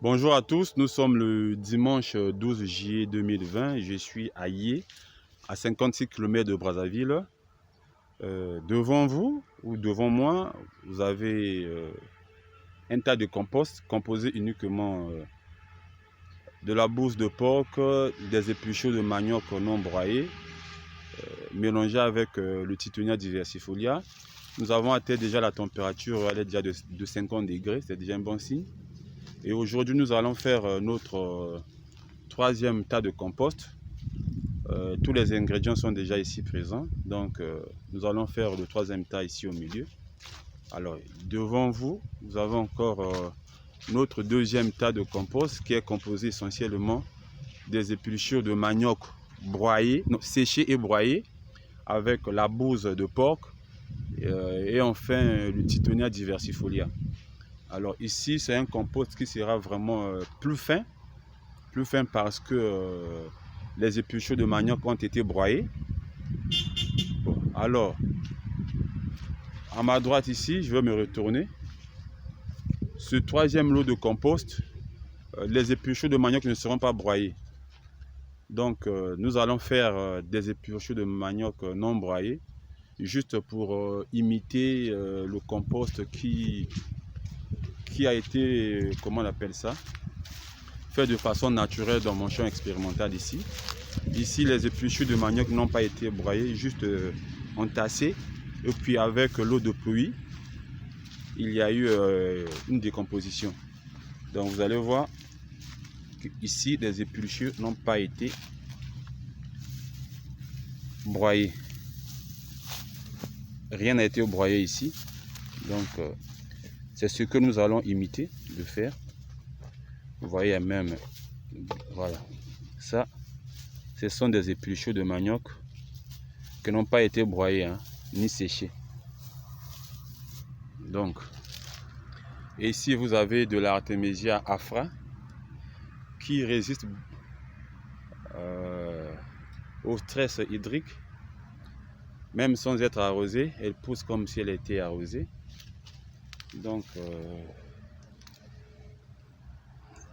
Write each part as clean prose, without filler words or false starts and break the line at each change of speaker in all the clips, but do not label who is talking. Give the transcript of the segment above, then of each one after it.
Bonjour à tous, nous sommes le dimanche 12 juillet 2020. Je suis à Yé, à 56 km de Brazzaville. Devant vous ou devant moi, vous avez un tas de compost composé uniquement de la bouse de porc, des épluchures de manioc non broyés, mélangés avec le Tithonia diversifolia. Nous avons atteint déjà la température, elle est déjà de 50 degrés, c'est déjà un bon signe. Et aujourd'hui, nous allons faire notre troisième tas de compost. Tous les ingrédients sont déjà ici présents. Donc, nous allons faire le troisième tas ici au milieu. Alors, devant vous, vous avez encore notre deuxième tas de compost qui est composé essentiellement des épluchures de manioc broyées, non, séchées et broyées avec la bouse de porc et enfin le Tithonia diversifolia. Alors ici, c'est un compost qui sera vraiment plus fin parce que les épluchures de manioc ont été broyées. Bon, alors, à ma droite ici, je vais me retourner. Ce troisième lot de compost, les épluchures de manioc ne seront pas broyées. Donc, nous allons faire des épluchures de manioc non broyées, juste pour imiter le compost qui a été, comment on appelle ça, fait de façon naturelle dans mon champ expérimental ici. Ici, les épluchures de manioc n'ont pas été broyées, juste entassées. Et puis avec l'eau de pluie, il y a eu une décomposition. Donc vous allez voir que ici, les épluchures n'ont pas été broyées. Rien n'a été broyé ici. Donc c'est ce que nous allons imiter de faire. Vous voyez même, voilà, ça, ce sont des épluchures de manioc qui n'ont pas été broyées, hein, ni séchées. Donc, et ici vous avez de l'Artemisia afra qui résiste au stress hydrique, même sans être arrosée, elle pousse comme si elle était arrosée. Donc,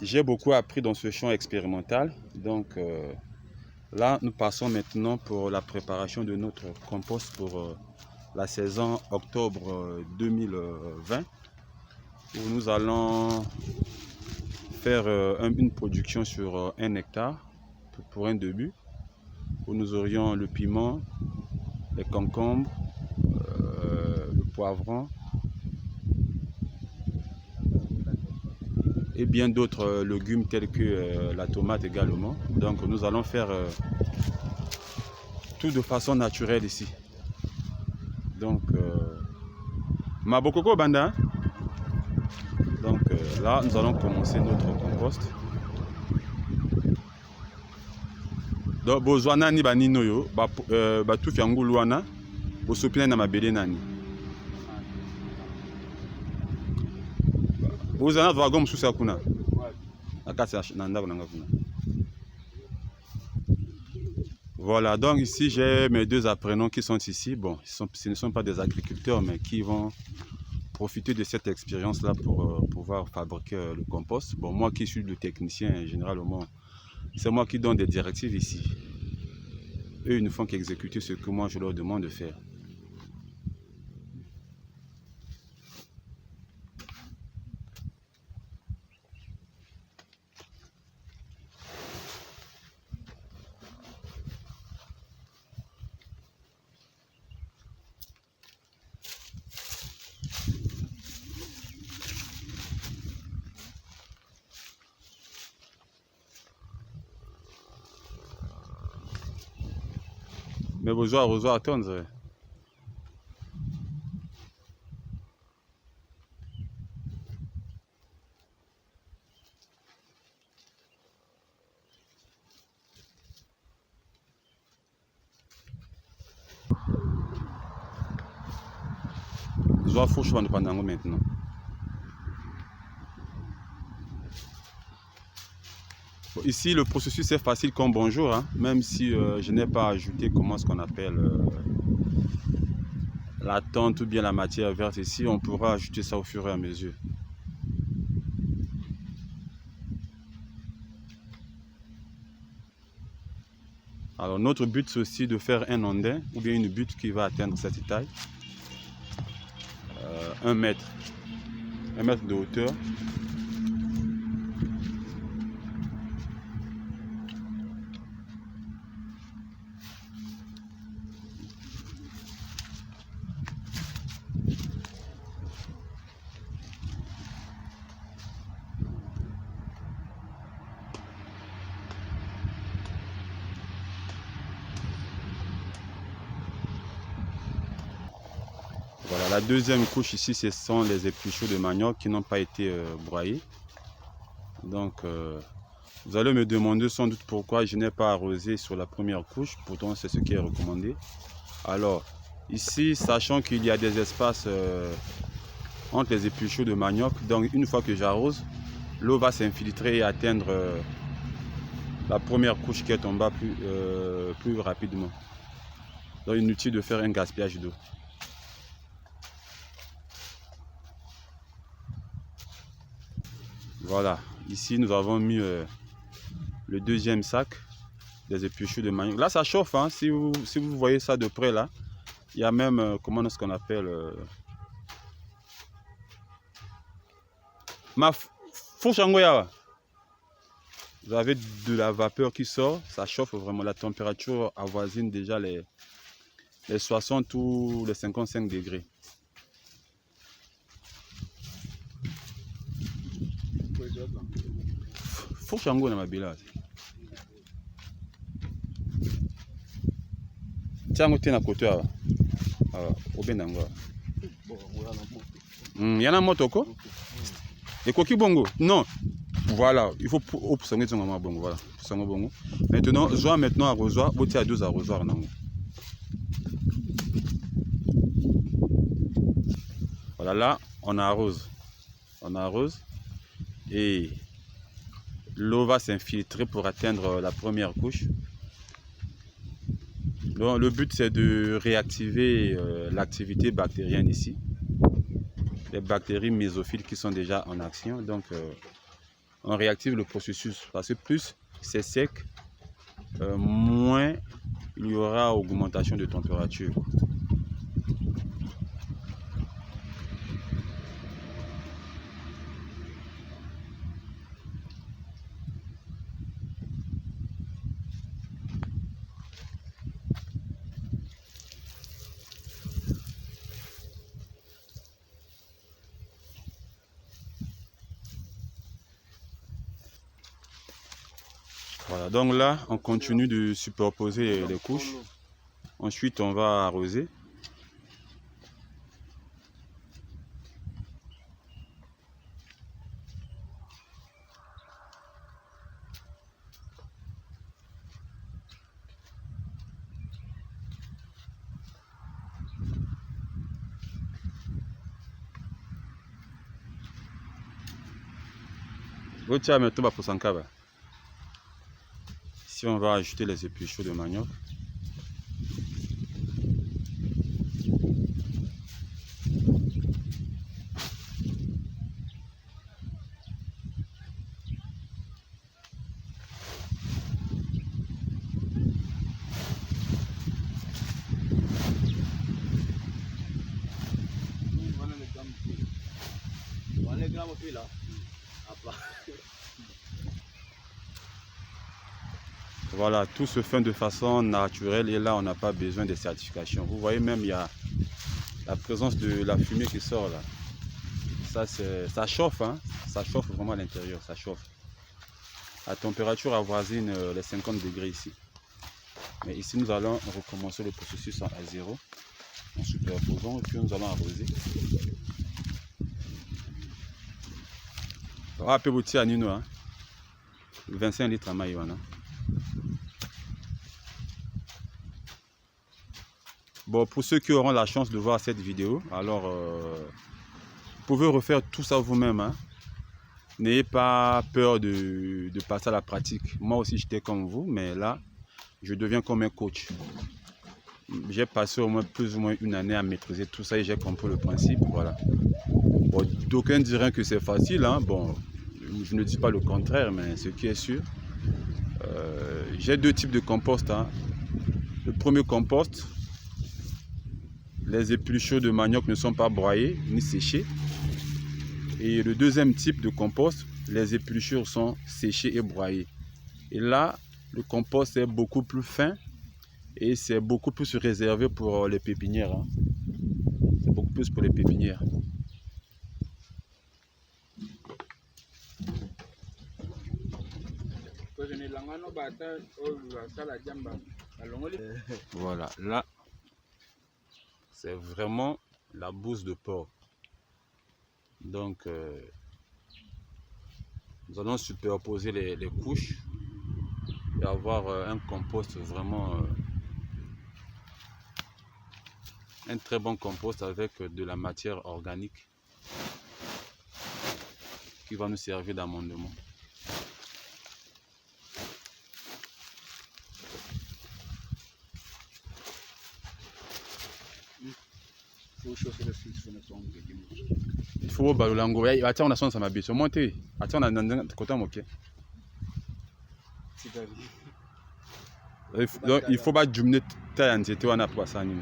j'ai beaucoup appris dans ce champ expérimental. Donc, là, nous passons maintenant pour la préparation de notre compost pour la saison octobre 2020, où nous allons faire une production sur 1 hectare pour un début, où nous aurions le piment, les concombres, le poivron et bien d'autres légumes tels que la tomate également. Donc nous allons faire tout de façon naturelle ici. Donc Mabokoko Banda. Donc là nous allons commencer notre compost. Donc bozwana ni banino yo batu fiangulu wana bosopina na mabele nani. Bozana twago mususa kuna. Akasi na ndako nanga kuna. Voilà, donc ici j'ai mes deux apprenants qui sont ici. Bon, ce ne sont pas des agriculteurs, mais qui vont profiter de cette expérience-là pour pouvoir fabriquer le compost. Bon, moi qui suis le technicien, généralement, c'est moi qui donne des directives ici. Eux, ils ne font qu'exécuter ce que moi je leur demande de faire. Mais besoin attendre. Besoin fouche pendant maintenant. Ici, le processus est facile comme bonjour, hein, même si je n'ai pas ajouté comment ce qu'on appelle la tente ou bien la matière verte. Ici, on pourra ajouter ça au fur et à mesure. Alors notre but c'est aussi de faire un ondin ou bien une butte qui va atteindre cette taille. 1 mètre de hauteur. Voilà, la deuxième couche ici, ce sont les épluchures de manioc qui n'ont pas été broyés. Donc, vous allez me demander sans doute pourquoi je n'ai pas arrosé sur la première couche. Pourtant, c'est ce qui est recommandé. Alors, ici, sachant qu'il y a des espaces entre les épluchures de manioc, donc une fois que j'arrose, l'eau va s'infiltrer et atteindre la première couche qui est en bas plus rapidement. Donc, inutile de faire un gaspillage d'eau. Voilà, ici nous avons mis le deuxième sac des épluchures de manioc. Là ça chauffe, hein. Si vous voyez ça de près là, il y a même, comment est-ce qu'on appelle vous avez de la vapeur qui sort, ça chauffe vraiment, la température avoisine déjà les 60 ou les 55 degrés. Faut chango na mabila. Tiens, on tient à côté. Au Benango. Il y en a motoko. Et quoi qui bongo? Non. Voilà, il faut observer son bongo. Voilà, son bongo. Maintenant, je vais maintenant arrosoir. Vous à 2 arrosoirs. Voilà, là, on arrose. On arrose. Et l'eau va s'infiltrer pour atteindre la première couche. Donc, le but c'est de réactiver l'activité bactérienne ici. Les bactéries mésophiles qui sont déjà en action. Donc on réactive le processus parce que plus c'est sec, moins il y aura augmentation de température. Voilà, donc là, on continue de superposer les couches. Ensuite, on va arroser. Ici, on va ajouter les épluchures de manioc. Voilà, tout se fait de façon naturelle et là on n'a pas besoin de certification. Vous voyez même il y a la présence de la fumée qui sort là. Ça chauffe, hein? Ça chauffe vraiment à l'intérieur, ça chauffe. La température avoisine les 50 degrés ici. Mais ici nous allons recommencer le processus à 0 en superposant et puis nous allons arroser. Rappelez vous à Nino, hein? 25 litres à maïwana. Bon, pour ceux qui auront la chance de voir cette vidéo, alors vous pouvez refaire tout ça vous-même, hein. N'ayez pas peur de passer à la pratique. Moi aussi j'étais comme vous, mais là je deviens comme un coach. J'ai passé au moins plus ou moins une année à maîtriser tout ça et j'ai compris le principe. Voilà. Bon, d'aucuns diraient que c'est facile, hein. Bon, je ne dis pas le contraire, mais ce qui est sûr, J'ai deux types de compost. Hein. Le premier compost, les épluchures de manioc ne sont pas broyées ni séchées. Et le deuxième type de compost, les épluchures sont séchées et broyées. Et là, le compost est beaucoup plus fin et c'est beaucoup plus réservé pour les pépinières. Hein. C'est beaucoup plus pour les pépinières. Voilà, là, c'est vraiment la bouse de porc. Donc, nous allons superposer les couches et avoir un compost vraiment, un très bon compost avec de la matière organique qui va nous servir d'amendement. Il faut balolango. Attends, on a son ça m'a bien monté. Attends, on a un côté moqué. Il faut pas jumeler taille en tête on a pas ça ni.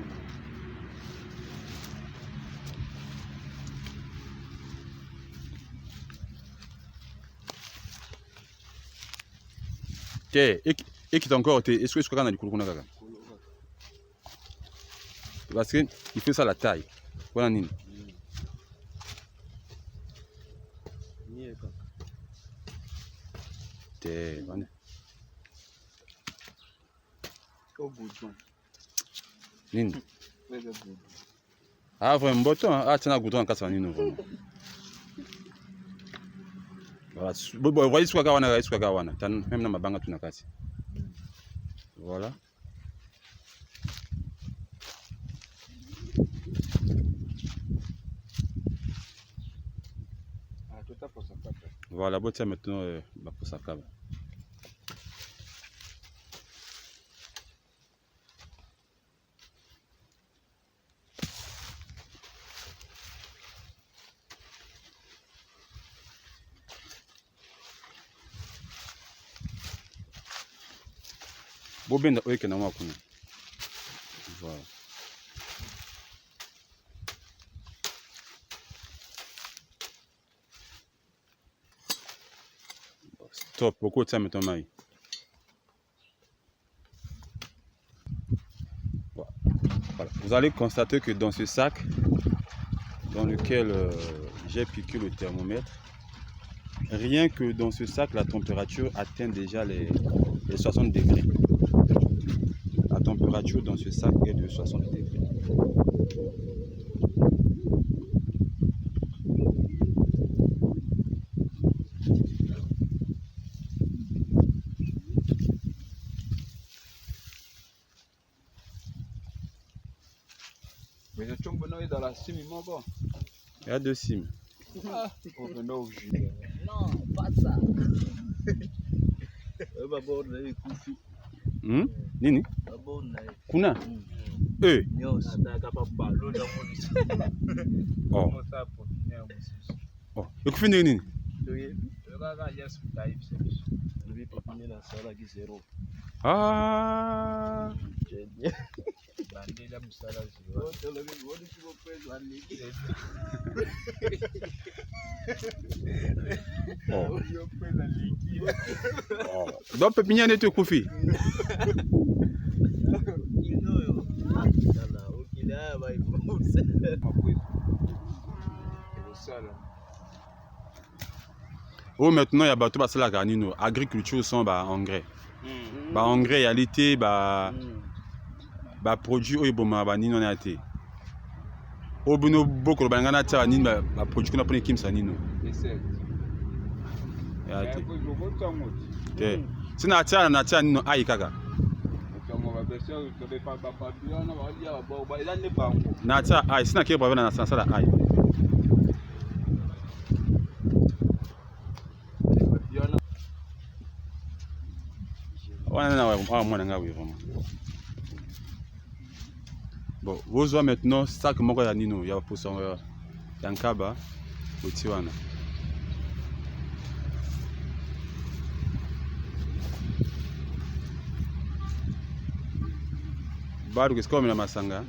Ok, et qui encore est-ce que on a du coup kaka. Parce que il fait ça la taille. Voilà nini. Nini? Ah vraiment boton ah tiens goudron en kasa nini vraiment. Voilà, bon voyez ce qu'on wana même na mabanga tuna kasi. Voilà. Voilà, bon tiens maintenant pour ça câble. Bobenda oike na mwakuna. Voilà. Stop, beaucoup de ça maintenant maï. Voilà. Vous allez constater que dans ce sac dans lequel j'ai piqué le thermomètre, rien que dans ce sac, la température atteint déjà les 60 degrés. La température dans ce sac est de 60 degrés.
Mais le chombo est dans la cime,
il y a deux cimes.
Non,
pas ça.
Nini? Kuna? Oh. Oh. Et tu fais nini? Ah. Oh. Oh. Donc pépinière n'est pas koufi. Oh maintenant il y a bateau parce que la garnino agriculture sont engrais. Engrais réalité produit au bon ma nino na été. Au bono beaucoup ba ngana tsa nini ba produit kuna pone kimsa nino. Ya été. Okay. Sina tsa na tsa nino ai kaka. Na tsa ai sina ke ba na sala ai. Bon, vous voyez maintenant sac moko ya nino ya poisson ya nkaba otiwana. bado kesika omela masanga.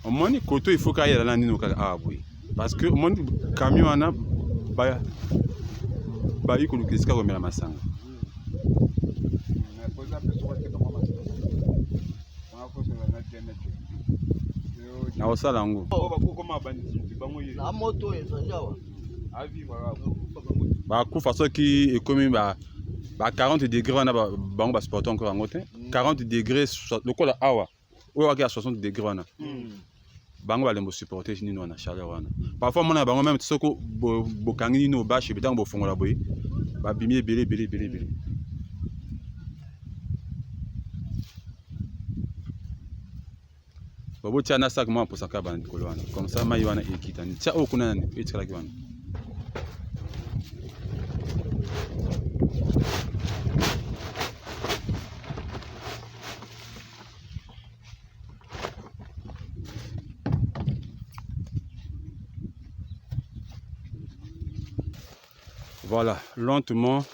Omoni koto il faut qu'il y ait la nino kaka ah boy. Parce que omoni camion ana ba il ko kesika omela masanga. Na osala ngo.
Na moto ezajawa.
Ba ku façon qui ekomi ba 40 degrés wana bango ba supporter encore en côté. 40 degrés le kola awa. Oyo à 60 degrés wana. Bango balembo supporter nino wana chaleur wana. Parfois mona bango même soko bokangi nino bâche bitango bo fongola boy. Ba bimi belé. Bobo tia na sac moi pour saka ban likolo wana. Comme ça mai wana ekitani. Tia o kuna nani etikala ki wana. Voilà, lentement,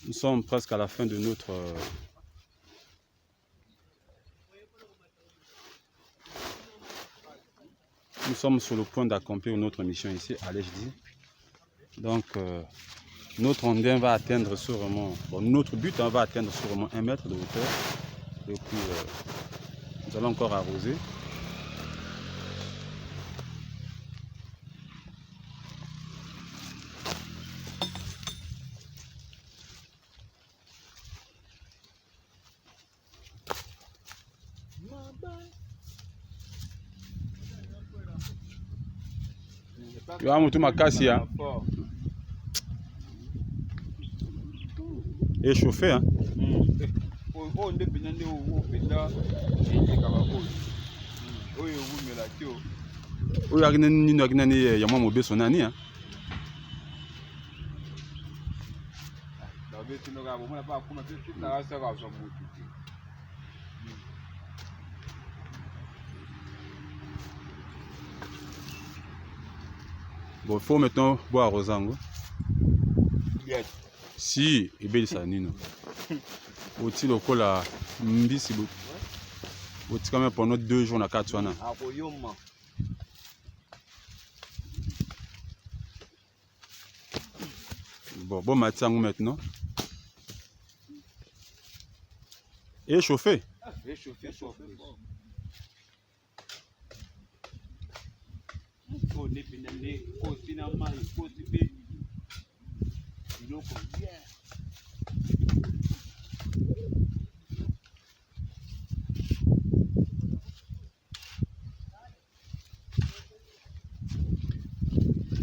nous sommes presque à la fin de notre nous sommes sur le point d'accomplir notre mission ici à l'HD. Donc, notre ondin va atteindre sûrement, bon, notre but va atteindre sûrement 1 mètre de hauteur. Et puis, nous allons encore arroser. Yo amutu makasi ya échauffé hein. Oyo akina nino akina ni ya mwa mobeso nani hein. Bon, il faut maintenant boire Rosango.
Yes.
Si, et bien ça nino. Oti lokola mbisi bo. Oti quand même pendant 2 jours na katwana.
Akoyoma.
Bon matin maintenant. Échauffé.
Échauffé.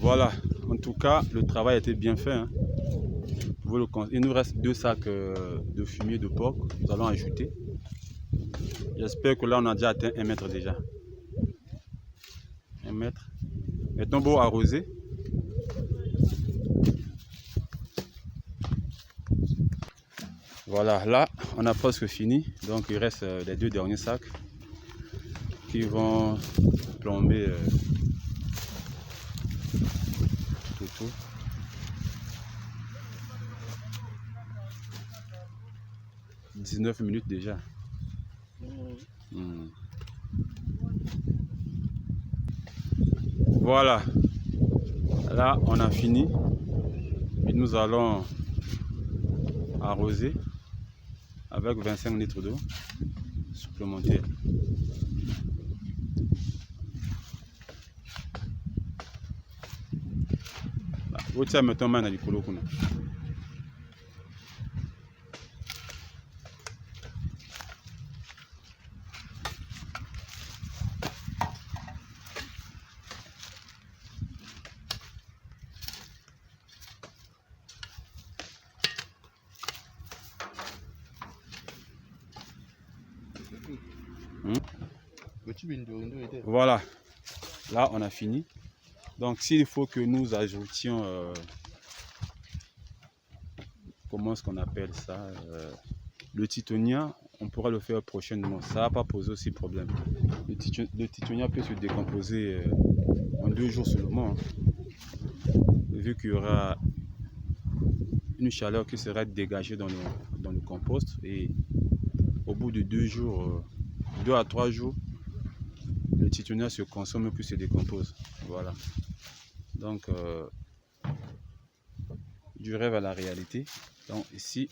Voilà, en tout cas, le travail a été bien fait. Hein. Il nous reste 2 sacs de fumier de porc. Nous allons ajouter. J'espère que là, on a déjà atteint 1 mètre déjà. 1 mètre. Maintenant, bon arroser. Voilà, là, on a presque fini. Donc, il reste les 2 derniers sacs qui vont plomber tout. « 19 minutes déjà. Voilà. Là, on a fini. Et nous allons arroser avec 25 litres d'eau supplémentaire. Otia mettons main na likolo kuna. Voilà, là on a fini. Donc s'il faut que nous ajoutions, comment est-ce qu'on appelle ça, le titonia, on pourra le faire prochainement. Ça va pas poser aussi problème. Le titounia peut se décomposer en 2 jours seulement, hein, vu qu'il y aura une chaleur qui sera dégagée dans le compost, et au bout de 2 jours, 2 à 3 jours, le titounia se consomme puis se décompose. Voilà. Donc du rêve à la réalité. Donc ici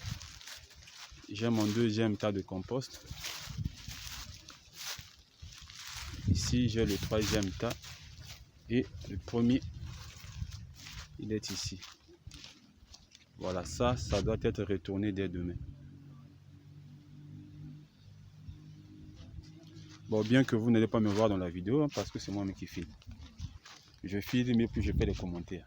j'ai mon 2e tas de compost. Ici j'ai le 3e tas et le premier il est ici. Voilà, ça doit être retourné dès demain. Bon, bien que vous n'allez pas me voir dans la vidéo, hein, parce que c'est moi-même qui filme. Je filme et puis je fais les commentaires.